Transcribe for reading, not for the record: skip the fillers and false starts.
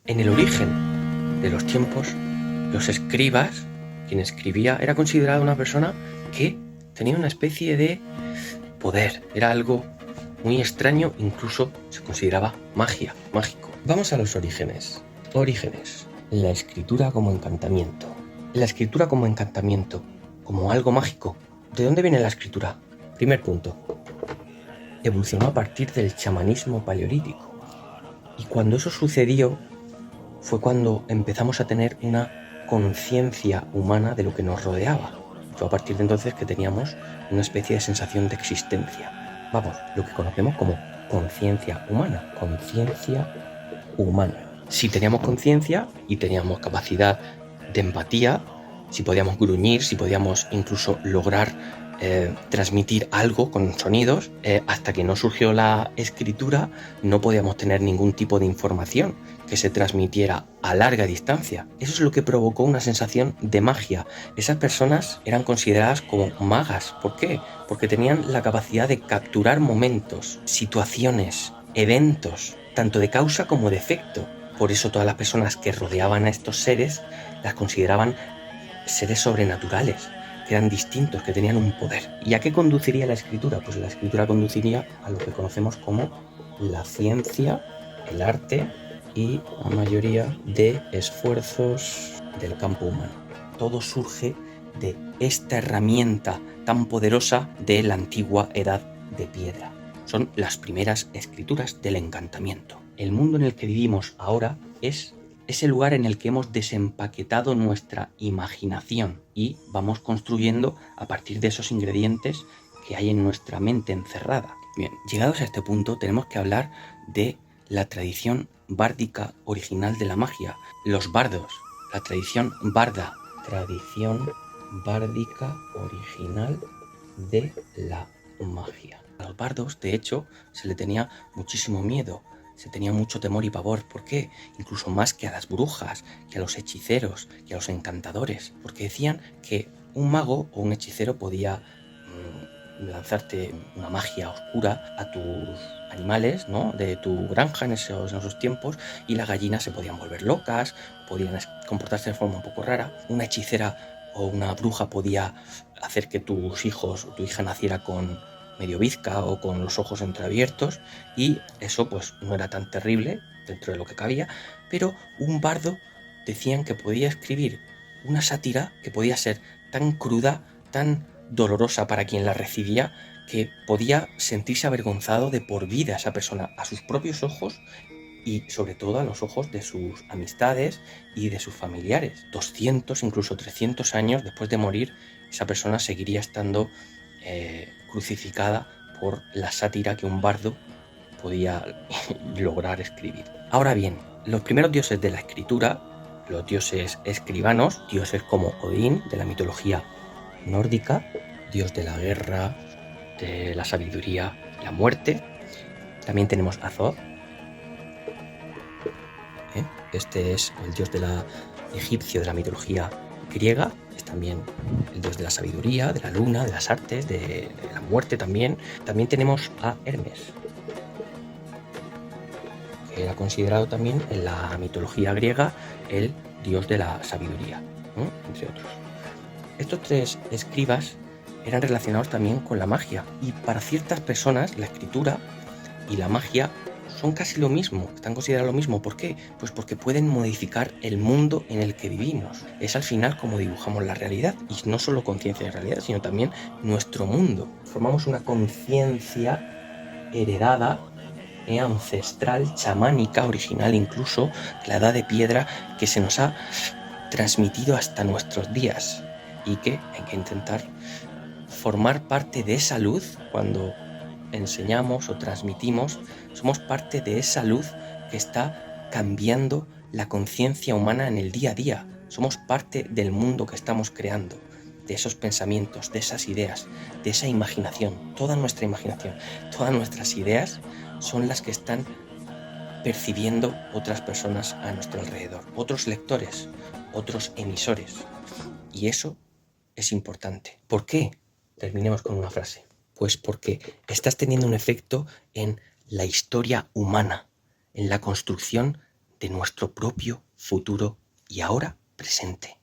En el origen de los tiempos, los escribas, quien escribía, era considerado una persona que tenía una especie de poder. Era algo muy extraño, incluso se consideraba magia, mágico. Vamos a los orígenes. Orígenes. La escritura como encantamiento. La escritura como encantamiento, como algo mágico. ¿De dónde viene la escritura? Primer punto. Evolucionó a partir del chamanismo paleolítico. Y cuando eso sucedió, fue cuando empezamos a tener una conciencia humana de lo que nos rodeaba. Fue a partir de entonces que teníamos una especie de sensación de existencia. Vamos, lo que conocemos como conciencia humana. Conciencia humana. Si teníamos conciencia y teníamos capacidad de empatía, si podíamos gruñir, si podíamos incluso lograr transmitir algo con sonidos, hasta que no surgió la escritura no podíamos tener ningún tipo de información que se transmitiera a larga distancia. Eso es lo que provocó una sensación de magia. Esas personas eran consideradas como magas. ¿Por qué? Porque tenían la capacidad de capturar momentos, situaciones, eventos, tanto de causa como de efecto. Por eso todas las personas que rodeaban a estos seres las consideraban seres sobrenaturales, que eran distintos, que tenían un poder. ¿Y a qué conduciría la escritura? Pues la escritura conduciría a lo que conocemos como la ciencia, el arte y la mayoría de esfuerzos del campo humano. Todo surge de esta herramienta tan poderosa de la antigua edad de piedra. Son las primeras escrituras del encantamiento. El mundo en el que vivimos ahora es ese lugar en el que hemos desempaquetado nuestra imaginación y vamos construyendo a partir de esos ingredientes que hay en nuestra mente encerrada. Bien, llegados a este punto tenemos que hablar de la tradición bárdica original de la magia, los bardos, la tradición barda, tradición bárdica original de la magia. A los bardos, de hecho, se le tenía muchísimo miedo. Se tenía mucho temor y pavor. ¿Por qué? Incluso más que a las brujas, que a los hechiceros, que a los encantadores. Porque decían que un mago o un hechicero podía lanzarte una magia oscura a tus animales, ¿no?, de tu granja en esos tiempos, y las gallinas se podían volver locas, podían comportarse de forma un poco rara. Una hechicera o una bruja podía hacer que tus hijos o tu hija naciera con medio bizca o con los ojos entreabiertos, y eso pues no era tan terrible dentro de lo que cabía, pero un bardo decían que podía escribir una sátira que podía ser tan cruda, tan dolorosa para quien la recibía, que podía sentirse avergonzado de por vida esa persona, a sus propios ojos y sobre todo a los ojos de sus amistades y de sus familiares. 200, incluso 300 años después de morir, esa persona seguiría estando crucificada por la sátira que un bardo podía lograr escribir. Ahora bien, los primeros dioses de la escritura, los dioses escribanos, dioses como Odín, de la mitología nórdica, dios de la guerra, de la sabiduría, la muerte. También tenemos a Thoth. Este es el dios de la egipcio de la mitología griega. Es también el dios de la sabiduría, de la luna, de las artes, de la muerte también. También tenemos a Hermes, que era considerado también en la mitología griega el dios de la sabiduría, ¿no?, entre otros. Estos tres escribas eran relacionados también con la magia, y para ciertas personas la escritura y la magia son casi lo mismo, están considerados lo mismo. ¿Por qué? Pues porque pueden modificar el mundo en el que vivimos. Es al final como dibujamos la realidad, y no solo conciencia de realidad, sino también nuestro mundo. Formamos una conciencia heredada, ancestral, chamánica, original incluso, de la edad de piedra, que se nos ha transmitido hasta nuestros días, y que hay que intentar formar parte de esa luz. Cuando enseñamos o transmitimos, somos parte de esa luz que está cambiando la conciencia humana en el día a día. Somos parte del mundo que estamos creando, de esos pensamientos, de esas ideas, de esa imaginación. Toda nuestra imaginación, todas nuestras ideas son las que están percibiendo otras personas a nuestro alrededor, otros lectores, otros emisores. Y eso es importante. ¿Por qué? Terminemos con una frase. Pues porque estás teniendo un efecto en la historia humana, en la construcción de nuestro propio futuro y ahora presente.